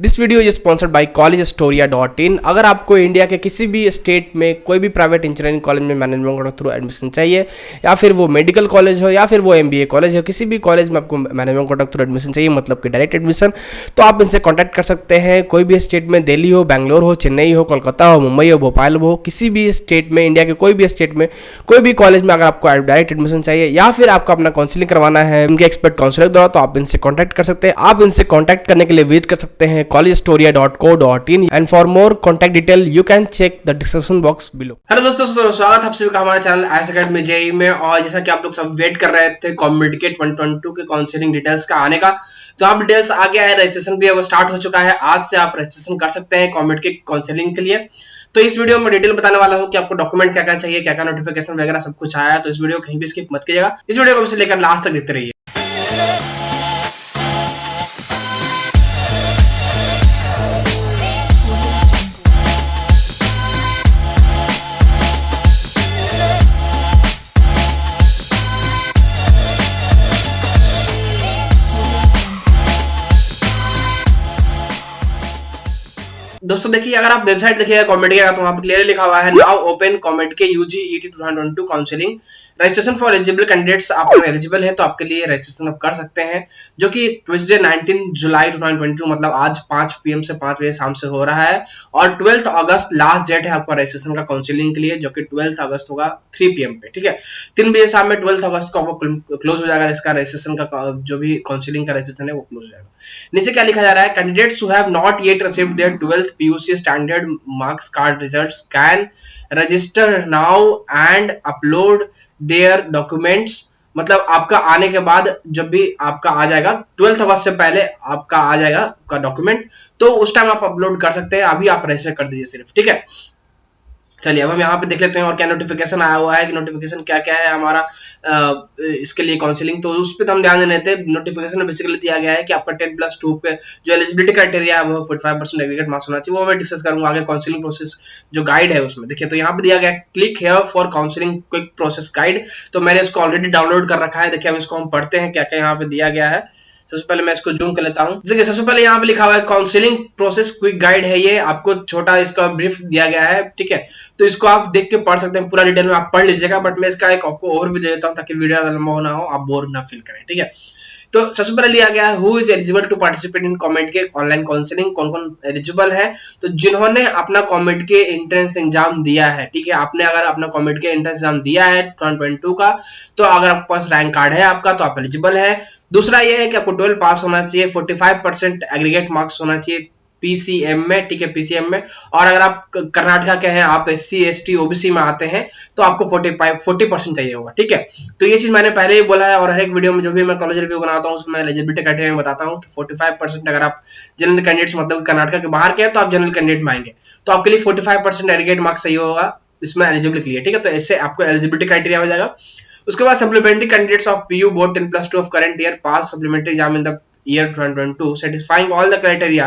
This video is sponsored by collegestoria.in। अगर आपको India के किसी भी स्टेट में कोई भी प्राइवेट इंजीनियरिंग कॉलेज में मैनेजमेंट कोटा थ्रू एडमिशन चाहिए, या फिर वो मेडिकल कॉलेज हो या फिर वो MBA कॉलेज हो, किसी भी कॉलेज में आपको मैनेजमेंट कोटा थ्रू एडमिशन चाहिए, मतलब कि डायरेक्ट एडमिशन, तो आप इनसे कॉन्टैक्ट कर सकते हैं। कोई भी स्टेट में, दिल्ली हो, बैंगलोर हो, चेन्नई हो, कोलकाता हो, मुंबई हो, भोपाल हो, किसी भी स्टेट में, इंडिया के कोई भी स्टेट में कोई भी कॉलेज में अगर आपको डायरेक्ट एडमिशन चाहिए या फिर आपको अपना काउंसलिंग करवाना है उनके एक्सपर्ट काउंसलर द्वारा, तो आप इनसे कॉन्टैक्ट कर सकते हैं। आप इनसे कॉन्टैक्ट करने के लिए विजिट कर सकते हैं collegestoria.co.in and for more contact detail you can check the description box below। Hello दोस्तों, स्वागत है आप सभी का हमारे चैनल IAS अकेडमी जेईई में। और जैसा कि आप लोग सब वेट कर रहे थे कॉम्पिटिटिव 2022 के काउंसलिंग डिटेल्स का आने का, तो आप डिटेल्स आ गया है। रजिस्ट्रेशन भी अब स्टार्ट हो चुका है। आज से आप रजिस्ट्रेशन कर सकते हैं कॉम्पिटिटिव काउंसलिंग के लिए। तो इस वीडियो में डिटेल बताने वाला हूं कि आपको डॉक्यूमेंट क्या क्या चाहिए, क्या क्या नोटिफिकेशन वगैरह सब कुछ आया है। तो इस वीडियो को कहीं भी स्किप मत कीजिएगा, इस वीडियो को लेकर लास्ट तक देखते रहिए। दोस्तों देखिए, अगर आप वेबसाइट देखिएगा कॉम्पिटिटिव का, तो वहां पर क्लियरली लिखा हुआ है now open competitive UG ET 2022 counselling registration for eligible candidates. आप एलिजिबल है तो आपके लिए रजिस्ट्रेशन आप कर सकते हैं, जो कि ट्यूसडे 19 जुलाई 2022 मतलब आज 5 PM से 5 बजे शाम से हो रहा है। और 12 अगस्त लास्ट डेट है आपका रजिस्ट्रेशन का काउंसलिंग के लिए, जो कि 12 अगस्त होगा 3 PM पे। ठीक है, 3 बजे शाम में 12 अगस्त को आपको क्लोज हो जाएगा इसका रजिस्ट्रेशन का, जो भी काउंसलिंग का रजिस्ट्रेशन है वो क्लोज हो जाएगा। नीचे क्या लिखा जा रहा है, candidates who have not yet received their 12th PUC standard marks card results can register now and upload their documents. मतलब आपका आने के बाद, जब भी आपका आ जाएगा 12 अगस्त से पहले आपका आ जाएगा आपका डॉक्यूमेंट, तो उस टाइम आप अपलोड कर सकते हैं। अभी आप रजिस्टर कर दीजिए सिर्फ। ठीक है, चलिए अब हम यहाँ पे देख लेते हैं और क्या नोटिफिकेशन आया हुआ है कि नोटिफिकेशन क्या क्या है हमारा इसके लिए काउंसलिंग। तो उस पर हम ध्यान देते हैं। नोटिफिकेशन में बेसिकली दिया गया है कि आपका 10+2 पे जो एलिजिबिलिटी क्राइटेरिया है वो 45% एग्रीगेट मार्क्स होना चाहिए। वो मैं डिस्कस करूंगा आगे काउंसलिंग प्रोसेस जो गाइड है उसमें। देखिए, तो यहाँ पे दिया गया click here for counselling quick process guide. तो मैंने इसको ऑलरेडी डाउनलोड कर रखा है। देखिए, अब इसको हम पढ़ते हैं क्या क्या यहाँ पे दिया गया है। सबसे पहले मैं इसको जूम कर लेता हूं। देखिए, सबसे पहले यहाँ पे लिखा हुआ है काउंसलिंग प्रोसेस क्विक गाइड है। ये आपको छोटा इसका ब्रीफ दिया गया है। ठीक है, तो इसको आप देख के पढ़ सकते हैं, पूरा डिटेल में आप पढ़ लीजिएगा। बट मैं इसका एक आपको ओवरव्यू दे देता हूं ताकि वीडियो लंबा ना हो, आप बोर ना फील करें। ठीक है, तो सबसे पहले लिया गया है who is eligible to participate in COMEDK के ऑनलाइन काउंसलिंग। कौन कौन एलिजिबल है, तो जिन्होंने अपना कॉमेड के एंट्रेंस एग्जाम दिया है। ठीक है, आपने अगर अपना कॉमेड के एंट्रेंस एग्जाम दिया है 2022 का, तो अगर आपके पास रैंक कार्ड है आपका, तो आप एलिजिबल है। दूसरा ये है कि आपको 12 पास होना चाहिए, 45% एग्रीगेट मार्क्स होना चाहिए PCM में। ठीक है, PCM में। और अगर आप कर्नाटका के हैं, आप SC ST OBC में आते हैं, तो आपको 40% चाहिए होगा। ठीक है, तो ये चीज मैंने पहले ही बोला है और हर एक वीडियो में जो भी मैं कॉलेज रिव्यू बनाता हूँ उसमें एलिजिबिलिटी क्राइटेरिया में बताता हूँ कि 45% अगर आप जनरल कैंडिडेट्स मतलब कर्नाटका के बाहर के हैं तो आप जनरल कैंडिडेट में आएंगे, तो आपके लिए 45% एग्रीगेट मार्क्स चाहिए होगा इसमें एलिजिबिलिटी के लिए। ठीक है, तो इससे आपको एलिजिबिलिटी क्राइटेरिया हो जाएगा। उसके बाद supplementary candidates of PU board 10+2 of current year pass supplementary exam in the year 2022 satisfying all the criteria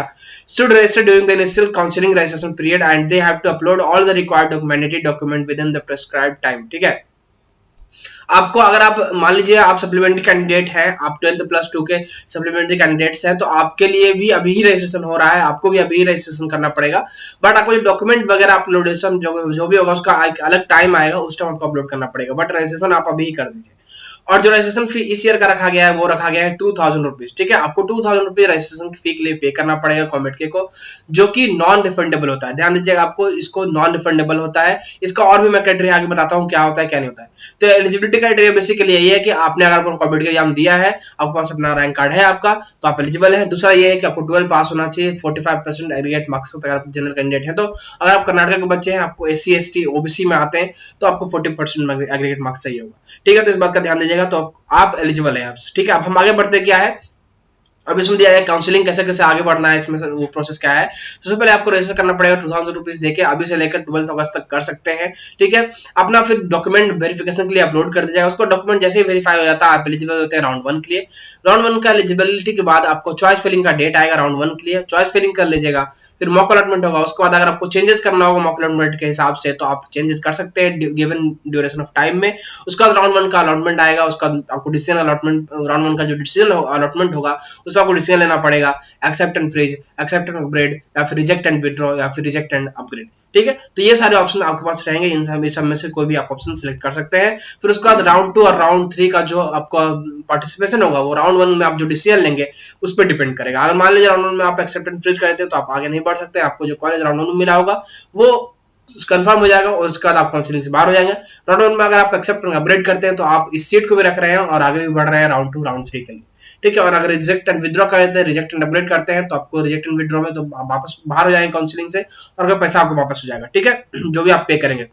should register during the initial counseling registration period and they have to upload all the required mandatory document within the prescribed time। ठीक है, आपको अगर आप मान लीजिए आप supplementary candidate हैं, आप 12+2 के सप्लीमेंट्री कैंडिडेट्स हैं, तो आपके लिए भी अभी ही रजिस्ट्रेशन हो रहा है, आपको भी अभी ही रजिस्ट्रेशन करना पड़ेगा। बट आपको जो डॉक्यूमेंट वगैरह अपलोडेशन जो भी होगा उसका एक अलग टाइम आएगा, उस टाइम आपको अपलोड करना पड़ेगा। बट रजिस्ट्रेशन आप अभी ही कर दीजिए। और जो रजिस्ट्रेशन फी इस ईयर का रखा गया है वो रखा गया है 2000 रुपीज। ठीक है, आपको 2000 रुपीज रजिस्ट्रेशन की फी के लिए पे करना पड़ेगा कॉमेड के को, जो कि नॉन रिफंडेबल होता है। ध्यान दीजिएगा, आपको इसको नॉन रिफंडेबल होता है। इसका और भी मैं क्राइटेरिया आगे बताता हूँ क्या होता है क्या नहीं होता है। तो एलिजिबिलिटी क्राइटेरिया बेसिकली यही है कि आपने अगर कॉमेड का एग्जाम दिया है, आपके पास अपना रैंक कार्ड है आपका, तो आप एलिजिबल है। दूसरा ये है कि आपको 12 पास होना चाहिए, 45% एग्रीगेट मार्क्स अगर आप जनरल कैंडिडेट है। तो अगर आप कर्नाटक के बच्चे हैं, आपको SC ST OBC में आते हैं, तो आपको 40% एग्रीगेट मार्क्स चाहिए होगा। ठीक है, तो इस बात का ध्यान दीजिएगा, तो आप एलिजिबल है आप। ठीक है, अब हम आगे बढ़ते क्या है, अब इसमें दिया है काउंसलिंग कैसे कैसे आगे बढ़ना है, इसमें वो प्रोसेस क्या है। सबसे पहले आपको रजिस्टर करना पड़ेगा 2000 रुपीज देके, अभी से लेकर 12 अगस्त तक कर सकते हैं। ठीक है, अपना फिर डॉक्यूमेंट वेरिफिकेशन के लिए अपलोड कर दिया जाएगा। उसको डॉक्यूमेंट जैसे ही वेरीफाई हो जाता है, आप एलिजिबल होते हैं राउंड 1 के लिए। राउंड 1 का एलिजिबिलिटी के बाद आपको चॉइस फिलिंग का डेट आएगा राउंड 1 के लिए, चॉइस फिलिंग कर लीजिएगा। फिर मॉक अलॉटमेंट होगा। उसके बाद अगर आपको चेंजेस करना होगा मॉक अलॉटमेंट के हिसाब से, तो आप चेंजेस कर सकते हैं गिवन ड्यूरेशन ऑफ टाइम में। उसके बाद राउंड 1 का अलॉटमेंट आएगा, उसका आपको डिसीजन अलॉटमेंट, राउंड 1 का जो डिसीजन अलॉटमेंट होगा उसमें उसमें आपको डिसीजन लेना पड़ेगा, accept and freeze, accept and upgrade, या फिर रिजेक्ट एंड विड्रॉ, या फिर रिजेक्ट एंड अपग्रेड। ठीक है, तो ये सारे ऑप्शन आपके पास रहेंगे, इन सब में से कोई भी आप ऑप्शन सिलेक्ट कर सकते हैं। फिर उसके बाद राउंड 2 और राउंड 3 का जो आपका पार्टिसिपेशन होगा वो राउंड 1 में आप जो डिसीजन लेंगे उस पर डिपेंड करेगा। अगर मान लीजिए राउंड 1 में आप एक्सेप्ट एंड फ्रीज करते हैं तो आप आगे नहीं बढ़ सकते, आपको जो कॉलेज राउंड 1 में मिला होगा वो कंफर्म हो जाएगा और उसके बाद आप काउंसलिंग से बाहर हो जाएंगे। राउंड 1 में अगर आप एक्सेप्ट अपग्रेड करते हैं तो आप इस सीट को भी रख रहे हैं और आगे भी बढ़ रहे हैं राउंड 2 राउंड 3 के लिए। ठीक है, और अगर रिजेक्ट एंड विड्रॉ करते हैं, रिजेक्ट एंड अपग्रेड करते हैं तो आपको रिजेक्ट एंड विड्रॉ में तो आप वापस बाहर हो जाएंगे काउंसलिंग से और अगर पैसा आपको वापस हो जाएगा। ठीक है, जो भी आप पे करेंगे।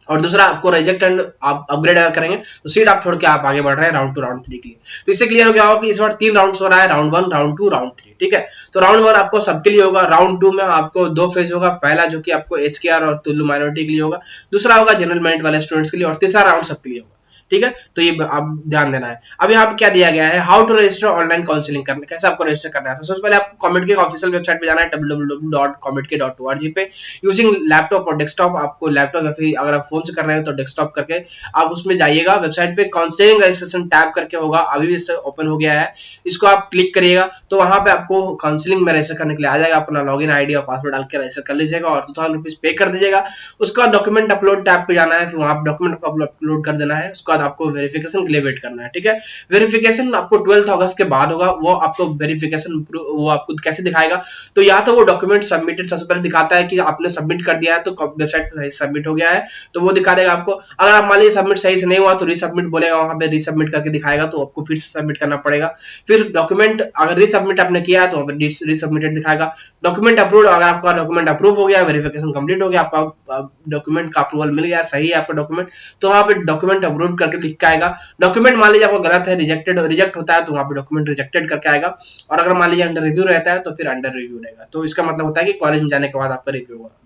और दूसरा आपको रिजेक्ट एंड आप अपग्रेड अगर करेंगे तो सीट आप छोड़ के आप आगे बढ़ रहे हैं राउंड 2 राउंड 3 के लिए। तो इससे क्लियर हो गया होगा कि इस बार 3 राउंड्स हो रहा है, राउंड 1 राउंड 2 राउंड 3। ठीक है, तो राउंड 1 आपको सबके लिए होगा, राउंड 2 में आपको 2 फेज होगा, पहला जो कि आपको एचकेआर और तुल्लु माइनॉरिटी के लिए होगा, दूसरा होगा जनरल मेरिट वाले स्टूडेंट्स के लिए और तीसरा राउंड सबके लिए होगा। ठीक है, तो ये आप ध्यान देना है। अब यहाँ पे क्या दिया गया है, how to register online counselling करना, कैसे आपको रजिस्टर करना है। सबसे पहले आपको कॉमेडके का ऑफिशियल वेबसाइट पे जाना है www.cometk.org पे। यूजिंग लैपटॉप और डेस्कटॉप, आपको लैपटॉप या फिर अगर आप फोन से कर रहे हैं तो डेस्कटॉप करके आप उसमें जाइएगा। वेबसाइट पे काउंसलिंग रजिस्ट्रेशन टैब करके होगा, अभी भी इससे ओपन हो गया है, इसको आप क्लिक करिएगा तो वहां पे आपको काउंसलिंग में रजिस्टर करने के लिए आ जाएगा। अपना लॉगिन आईडी और पासवर्ड डाल के रजिस्टर कर लीजिएगा और 2000 रुपीज पे कर दीजिएगा। उसके बाद डॉक्यूमेंट अपलोड टैब पे जाना है, फिर वहां डॉक्यूमेंट को अपलोड कर देना है। उसके बाद आपको वेरिफिकेशन के लिए वेट करना है। ठीक है, वेरिफिकेशन आपको 12 अगस्त के बाद होगा। वो आपको वेरिफिकेशन वो आपको कैसे दिखाएगा, तो या तो वो डॉक्यूमेंट सबमिटेड सबसे पहले दिखाता है कि आपने सबमिट कर दिया है तो वेबसाइट पे सबमिट हो गया है, तो वो दिखा देगा आपको। अगर आप मान लीजिए सबमिट सही से नहीं हुआ तो रीसबमिट बोलेगा, वहां पे रीसबमिट करके दिखाएगा तो आपको फिर से सबमिट करना पड़ेगा। फिर डॉक्यूमेंट अगर रीसबमिट आपने किया है तो रीसबमिटेड दिखाएगा। डॉक्यूमेंट अप्रूव, अगर आपका डॉक्यूमेंट अप्रूव हो गया, वेरिफिकेशन कंप्लीट हो गया, आपका डॉक्यूमेंट का अप्रूवल मिल गया, सही है आपका डॉक्यूमेंट, तो वहां पे डॉक्यूमेंट अप्रूव करके लिख के आएगा। डॉक्यूमेंट मान लीजिए आपको गलत है, रिजेक्ट होता है तो वहां पे डॉक्यूमेंट रिजेक्टेड करके आएगा। और अगर मान लीजिए अंडर रिव्यू रहता है तो फिर अंडर रिव्यू रहेगा। तो इसका मतलब होता है कि कॉलेज में जाने के बाद आपका रिव्यू होगा।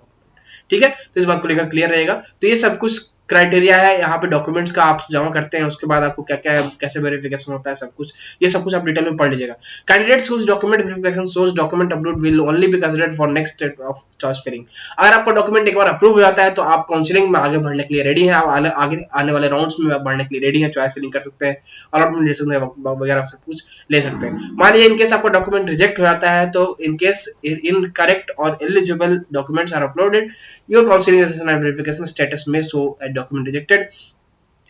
ठीक है, तो इस बात को लेकर क्लियर रहेगा। तो ये सब कुछ क्राइटेरिया है यहाँ पे डॉक्यूमेंट्स का आप जमा करते हैं, उसके बाद आपको क्या क्या कैसे वेरिफिकेशन होता है, सब कुछ ये सब कुछ आप डिटेल में पढ़ लीजिएगा। Candidates whose document verification source document upload will only be considered for next step of choice filling. अगर आपका डॉक्यूमेंट एक बार अप्रूव हो जाता है तो आप काउंसलिंग में आगे बढ़ने के लिए रेडी हैं, आप आगे आने वाले राउंड्स में बढ़ने के लिए रेडी हैं, चॉइस फिलिंग कर सकते हैं और अपने वगैरह सब कुछ ले सकते हैं। मान लीजिए इनकेस आपका डॉक्यूमेंट रिजेक्ट हो जाता है तो इनकेस इनकरेक्ट और eligible documents are uploaded, your counselling and verification status may show a document rejected.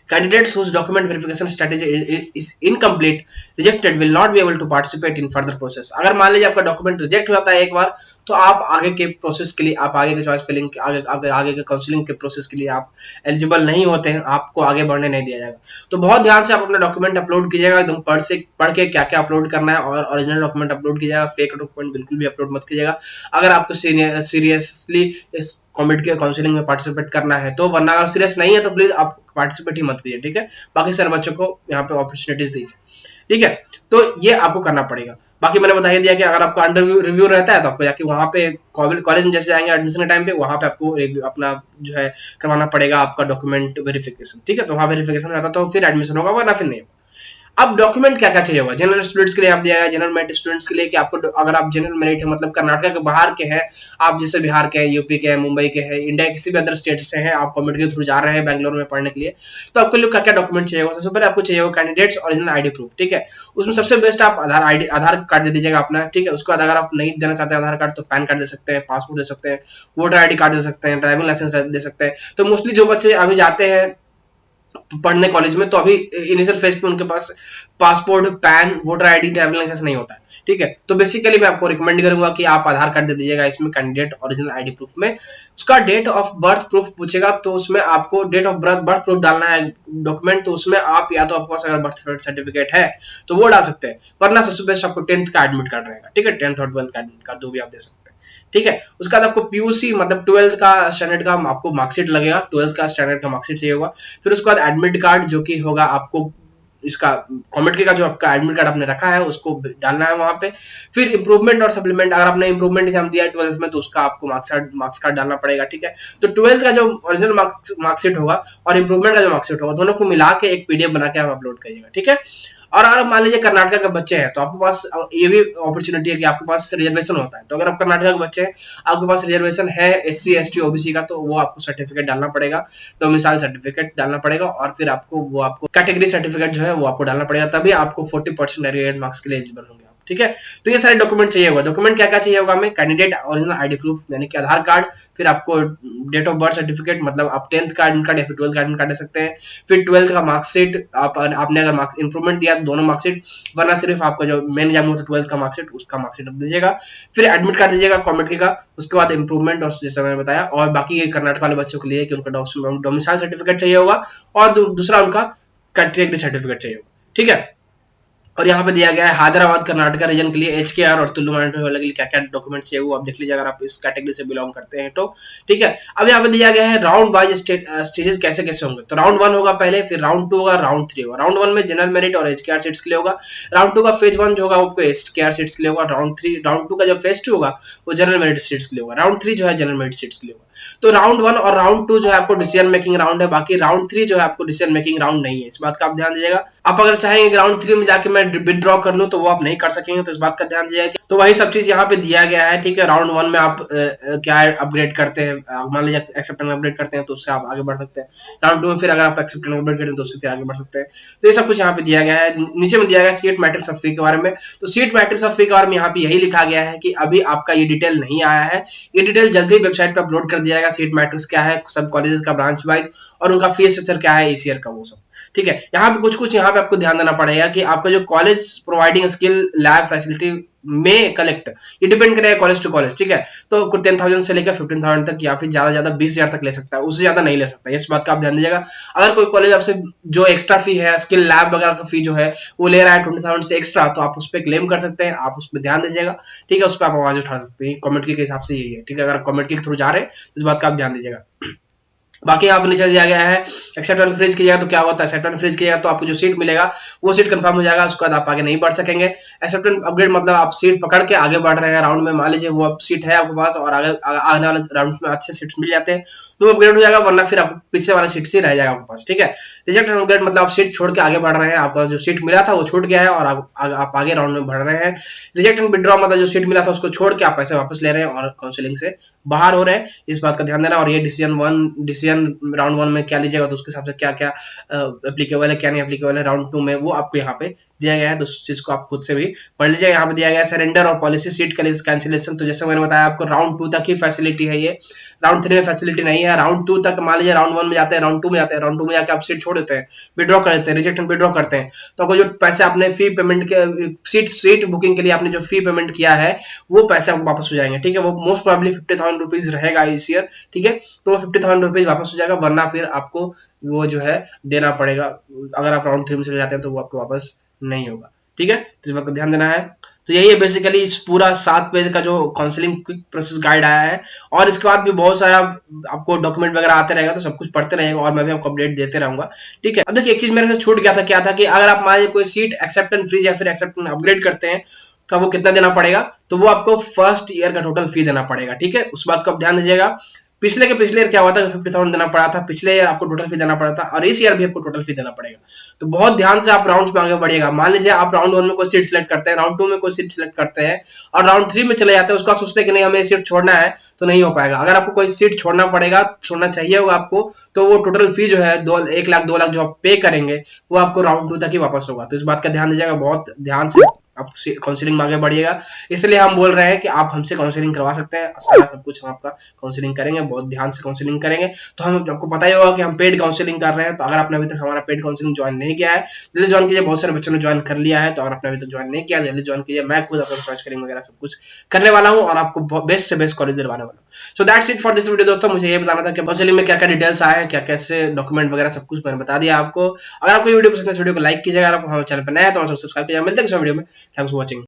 Candidates whose document verification strategy is incomplete, rejected, will not be able to participate in further process. अगर मान लीजिए आपका document reject हो जाता है एक बार तो आप आगे के प्रोसेस के लिए, आप आगे के चॉइस फिलिंग के आगे के काउंसलिंग के प्रोसेस के लिए आप एलिजिबल नहीं होते हैं, आपको आगे बढ़ने नहीं दिया जाएगा। तो बहुत ध्यान से आप अपना डॉक्यूमेंट अपलोड कीजिएगा, एकदम पढ़ के क्या क्या अपलोड करना है और ओरिजिनल डॉक्यूमेंट अपलोड कीजिएगा, फेक डॉक्यूमेंट बिल्कुल भी अपलोड मत कीजिएगा अगर आपको सीरियसली इस कॉमेडी के काउंसलिंग में पार्टिसिपेट करना है तो। वरना अगर सीरियस नहीं है तो प्लीज आप पार्टिसिपेट ही मत कीजिए। ठीक है, बाकी सारे बच्चों को यहाँ पे अपॉर्चुनिटीज दीजिए। ठीक है, तो ये आपको करना पड़ेगा। बाकी मैंने बता ही दिया कि अगर आपका अंडर रिव्यू रहता है तो आपको जाके वहां पे कॉलेज में जैसे जाएंगे एडमिशन के टाइम पे वहां पे आपको अपना जो है करवाना पड़ेगा आपका डॉक्यूमेंट वेरिफिकेशन। ठीक है, तो वहां वेरिफिकेशन रहता तो फिर एडमिशन होगा, वरना फिर नहीं। अब डॉक्यूमेंट क्या क्या चाहिए होगा जनरल स्टूडेंट्स के लिए, आप दिया गया जनरल मेरिट स्टूडेंट्स के लिए कि आपको अगर आप जनरल मेरिट है मतलब कर्नाटक के बाहर के हैं, आप जैसे बिहार के हैं, यूपी के हैं, मुंबई के हैं, इंडिया किसी भी अदर स्टेट से हैं, आप कॉमेडी के थ्रू जा रहे हैं बैंगलोर में पढ़ने के लिए, तो आपके लिए क्या क्या डॉक्यूमेंट चाहिए होगा। सबसे पहले आपको चाहिए होगा कैंडिडेट्स ओरिजिनल आईडी प्रूफ। ठीक है, उसमें सबसे बेस्ट आप आधार कार्ड दे दीजिएगा अपना। ठीक है, उसके बाद अगर आप नहीं देना चाहते आधार कार्ड तो पैन कार्ड दे सकते हैं, पासपोर्ट दे सकते हैं, वोटर आईडी कार्ड दे सकते हैं, ड्राइविंग लाइसेंस दे सकते हैं। तो मोस्टली जो बच्चे अभी जाते हैं पढ़ने कॉलेज में तो अभी इनिशियल फेज पे उनके पास passport, PAN, voter ID, driving licence नहीं होता है। ठीक है, तो बेसिकली मैं आपको रिकमेंड करूंगा कि आप आधार कार्ड दे दीजिएगा इसमें कैंडिडेट ओरिजिनल आईडी प्रूफ में। उसका डेट ऑफ बर्थ प्रूफ पूछेगा तो उसमें आपको डेट ऑफ बर्थ प्रूफ डालना है डॉक्यूमेंट, तो उसमें आप या तो आपके पास अगर बर्थ सर्टिफिकेट है तो वो डाल सकते हैं, वरना सबसे बेस्ट आपको 10th का एडमिट कार्ड रहेगा। ठीक है, 10th और 12th का एडमिट कार्ड दो भी आप दे सकते हैं। ठीक है, उसके बाद आपको पीयूसी मतलब 12th का स्टैंडर्ड का आपको मार्कशीट लगेगा, 12th का स्टैंडर्ड का मार्कशीट चाहिए होगा। फिर उसके बाद एडमिट कार्ड जो कि होगा आपको इसका कॉमेडी का जो आपका एडमिट कार्ड आपने रखा है उसको डालना है वहां पे। फिर इंप्रूवमेंट और सप्लीमेंट, अगर आपने इंप्रूवमेंट एग्जाम दिया है 12th में तो उसका आपको मार्क्स कार्ड डालना पड़ेगा। ठीक है, तो 12th का जो ओरिजिनल मार्कशीट होगा और इंप्रूवमेंट का जो मार्कशीट होगा दोनों को मिला के एक पीडीएफ बना के आप अपलोड करिएगा। ठीक है, और अगर मान लीजिए कर्नाटक के बच्चे हैं तो आपके पास ये भी अपॉर्चुनिटी है कि आपके पास रिजर्वेशन होता है, तो अगर आप कर्नाटक के बच्चे हैं आपके पास रिजर्वेशन है SC ST OBC का तो वो आपको सर्टिफिकेट डालना पड़ेगा, डोमिसाइल सर्टिफिकेट डालना पड़ेगा और फिर आपको कैटेगरी सर्टिफिकेट जो है वो आपको डालना पड़ेगा, तभी आपको 40% एग्रीगेट मार्क्स के लिए एलिजिबल होंगे आप। ठीक है। तो ये सारे डॉक्यूमेंट चाहिए होगा। डॉक्यूमेंट क्या क्या चाहिए होगा हमें? कैंडिडेट ओरिजिनल आईडी प्रूफ यानी कि आधार कार्ड, फिर आपको डेट ऑफ बर्थ सर्टिफिकेट मतलब आप 10th का एडमिट कार्ड या फिर 12th का एडमिट कार्ड दे सकते हैं, फिर 12th का मार्कशीट, आपने अगर मार्क्स इंप्रूवमेंट दिया दोनों मार्कशीट, वरना सिर्फ आपका जो मेन एग्जाम होता है 12th का मार्कशीट, उसका मार्कशीट दीजिएगा, फिर एडमिट कार्ड दीजिएगा कॉमेडी का, उसके बाद इंप्रूवमेंट और जैसे मैंने बताया, और बाकी कर्नाटक वाले बच्चों के लिए कि उनका डोमिसाइल सर्टिफिकेट चाहिए होगा, और दूसरा उनका कंट्री एग्री सर्टिफिकेट चाहिए होगा, ठीक है। और यहाँ पे दिया गया है हैदराबाद कर्नाटका रीजन के लिए एचकेआर और तुलु मराठवाड़ा वाले के लिए क्या क्या डॉक्यूमेंट चाहिए वो आप देख लीजिए अगर आप इस कैटेगरी से बिलोंग करते हैं तो, ठीक है। अब यहाँ पे दिया गया है राउंड वाइज स्टेजेस कैसे कैसे होंगे। तो राउंड 1 होगा पहले, फिर राउंड 2 होगा, राउंड 3 होगा। राउंड 1 में जनरल मेरिट और एचकेआर सीट्स के लिए होगा। राउंड 2 का फेज 1 जो होगा वो आपको एचकेआर सीट्स के लिए होगा। राउंड 2 का जो फेज 2 होगा वो जनरल मेरिट सीट्स के लिए होगा। राउंड 3 जो है जनरल मेरिट सीट्स के लिए होगा। तो राउंड 1 और राउंड 2 जो है आपको डिसीजन मेकिंग राउंड है, बाकी राउंड 3 जो है आपको डिसीजन मेकिंग राउंड नहीं है, इस बात का आप ध्यान दीजिएगा। आप अगर चाहेंगे राउंड 3 में जाके मैं विदड्रॉ कर लूं तो वो आप नहीं कर सकेंगे, तो इस बात का ध्यान दीजिएगा। तो वही सब चीज यहाँ पे दिया गया है, ठीक है। राउंड 1 में आप क्या अपग्रेड करते हैं, मान लीजिए एक्सेप्टेंस अपग्रेड करते हैं तो उससे आप आगे बढ़ सकते हैं। राउंड 2 में फिर अगर आप एक्सेप्टेंस अपग्रेड करते हैं तो उससे फिर आगे बढ़ सकते हैं। तो ये सब कुछ यहाँ पे दिया गया है। नीचे में दिया गया सीट मैट्रिक्स ऑफ फी के बारे में। तो सीट मैट्रिक्स ऑफ फी के बारे में यहाँ पे यही लिखा गया है कि अभी आपका ये डिटेल नहीं आया है, ये डिटेल जल्दी ही वेबसाइट पे अपलोड कर दिया जाएगा। सीट मैट्रिक्स क्या है, सब कॉलेजेस का ब्रांच वाइज, और उनका फीस स्ट्रक्चर क्या है इस ईयर का, वो सब, ठीक है। यहाँ पे कुछ यहाँ पे आपको ध्यान देना पड़ेगा कि आपका जो college providing skill lab facility में कलेक्ट, ये डिपेंड करेगा कॉलेज टू कॉलेज, ठीक है। तो 10,000 से लेकर 15,000 तक या फिर ज्यादा 20,000 तक ले सकता है, उससे ज्यादा नहीं ले सकता, इस बात का आप ध्यान दीजिएगा। अगर कोई कॉलेज आपसे जो एक्स्ट्रा फी है, स्किल लैब वगैरह का फी जो है वो ले रहा है 20,000 से एक्स्ट्रा, तो आप उस पर क्लेम कर सकते हैं, आप उस पर ध्यान दीजिएगा, ठीक है। उस पर आप आवाज उठा सकते हैं, कमेंट के हिसाब से यही है, ठीक है। अगर कमेंट के थ्रू जा रहे हैं तो इस बात का आप ध्यान दीजिएगा। बाकी यहाँ पे नीचे दिया गया है एक्सेप्ट एंड फ्रीज कीजिएगा तो क्या होता है। एक्सेप्ट एंड फ्रीज कीजिएगा तो आपको जो सीट मिलेगा वो सीट कंफर्म हो जाएगा, उसके बाद आप आगे नहीं बढ़ सकेंगे। एक्सेप्ट एंड अपग्रेड मतलब आप सीट पकड़ के आगे बढ़ रहे हैं राउंड में, मान लीजिए वो अब सीट है आपके पास और आगे वाले राउंड में अच्छे सीट्स मिल जाते हैं तो अपग्रेड हो जाएगा, वरना फिर आपको पीछे वाला सीट से रह जाएगा आपके पास, ठीक है। रिजेक्ट एंड अपग्रेड मतलब आप सीट छोड़ के आगे बढ़ रहे हैं, आपका जो सीट मिला था वो छूट गया है और आप आगे राउंड में बढ़ रहे हैं। रिजेक्ट एंड विड्रॉ मतलब जो सीट मिला था उसको छोड़ के आप पैसे वापस ले रहे हैं और काउंसलिंग से बाहर हो रहे हैं, इस बात का ध्यान देना। और ये डिसीजन राउंड 1 में क्या लीजिएगा तो उसके हिसाब से क्या क्या एप्लीकेबल है क्या नहीं एप्लीकेबल है राउंड 2 में, वो आपको यहाँ पे दिया गया है। तो उस चीज को आप खुद से भी पढ़ लीजिए। यहाँ पे दिया गया है सरेंडर और पॉलिसी सीट कैंसिलेशन। तो जैसे मैंने बताया आपको राउंड 2 तक ही फैसिलिटी है, ये राउंड 3 में फैसिलिटी नहीं है। राउंड 2 तक मान लीजिए राउंड 1 में जाते हैं, राउंड 2 में जाते हैं, राउंड 2 में जाके आप सीट छोड़ देते हैं, विड्रॉ कर देते हैं, रिजेक्ट एंड विड्रॉ करते हैं, तो आपको जो पैसे आपने फी पेमेंट के सीट बुकिंग के लिए आपने जो फी पेमेंट किया है वो पैसे आपको वापस हो जाएंगे, ठीक है। वो मोस्ट प्रोबेबली 50,000 रुपीज रहेगा इस ईयर, ठीक है। तो वो 50,000 रुपीज वापस हो जाएगा, वरना फिर आपको वो जो है देना पड़ेगा। अगर आप राउंड 3 में चले जाते हैं तो वो आपको वापस नहीं होगा, ठीक है। तो इस बात का ध्यान देना है। तो यही है बेसिकली इस पूरा 7 पेज का जो काउंसलिंग क्विक प्रोसेस गाइड आया है। और इसके बाद भी बहुत सारा आपको डॉक्यूमेंट वगैरह आते रहेगा, तो सब कुछ पढ़ते रहेगा और मैं भी आपको अपडेट देते रहूंगा, ठीक है। अब देखिए एक चीज मेरे से छूट गया था, क्या था कि अगर आप मान लीजिए कोई सीट एक्सेप्ट एंड फ्रीज या फिर एक्सेप्ट एंड अपग्रेड करते हैं तो वो कितना देना पड़ेगा, तो वो आपको फर्स्ट ईयर का टोटल फी देना पड़ेगा, ठीक है। उस बात को आप ध्यान दीजिएगा। पिछले ईयर क्या हुआ था, 50,000 देना पड़ा था, पिछले ईयर आपको टोटल फी देना पड़ा था, और इस ईयर भी आपको टोटल फी देना पड़ेगा। तो बहुत ध्यान से आप राउंड्स में आगे बढ़िएगा। मान लीजिए आप राउंड 1 में कोई सीट सिलेक्ट करते हैं, राउंड 2 में कोई सीट सिलेक्ट करते हैं और राउंड 3 में चले जाते हैं, उसका सोचते हैं कि नहीं हमें सीट छोड़ना है, तो नहीं हो पाएगा। अगर आपको कोई सीट छोड़ना पड़ेगा, छोड़ना चाहिए होगा आपको, तो वो टोटल फी जो है 1 लाख 2 लाख जो आप पे करेंगे वो आपको राउंड 2 तक ही वापस होगा। तो इस बात का ध्यान दीजिएगा, बहुत ध्यान से आप काउंसलिंग में आगे बढ़िएगा। इसलिए हम बोल रहे हैं कि आप हमसे काउंसलिंग करवा सकते हैं, सारा सब कुछ हम आपका काउंसलिंग करेंगे, बहुत ध्यान से काउंसलिंग करेंगे। तो हम आपको पता ही होगा कि हम पेड काउंसलिंग कर रहे हैं। तो अगर आपने अभी तक हमारा पेड काउंसलिंग ज्वाइन नहीं किया है, जल्दी ज्वाइन कीजिए। बहुत सारे बच्चों ने ज्वाइन कर लिया है, तो अगर आपने अभी तक ज्वाइन नहीं किया जल्दी ज्वाइन कीजिए। मैं खुद अपना काउंसलिंग वगैरह सब कुछ करने वाला हूँ और आपको बेस्ट से बेस्ट कॉलेज दिलवाने वाला हूँ। So that's it for this video दोस्तों। मुझे ये बताना था कि काउंसलिंग में क्या क्या डिटेल्स आए हैं, क्या कैसे डॉक्यूमेंट वगैरह सब कुछ मैंने बता दिया आपको। अगर आपको वीडियो पसंद है, इस वीडियो को लाइक कीजिएगा। अगर आप हमारे चैनल पर नए हैं तो सब्सक्राइब कीजिए। मिलते हैं इस वीडियो में। Thanks for watching.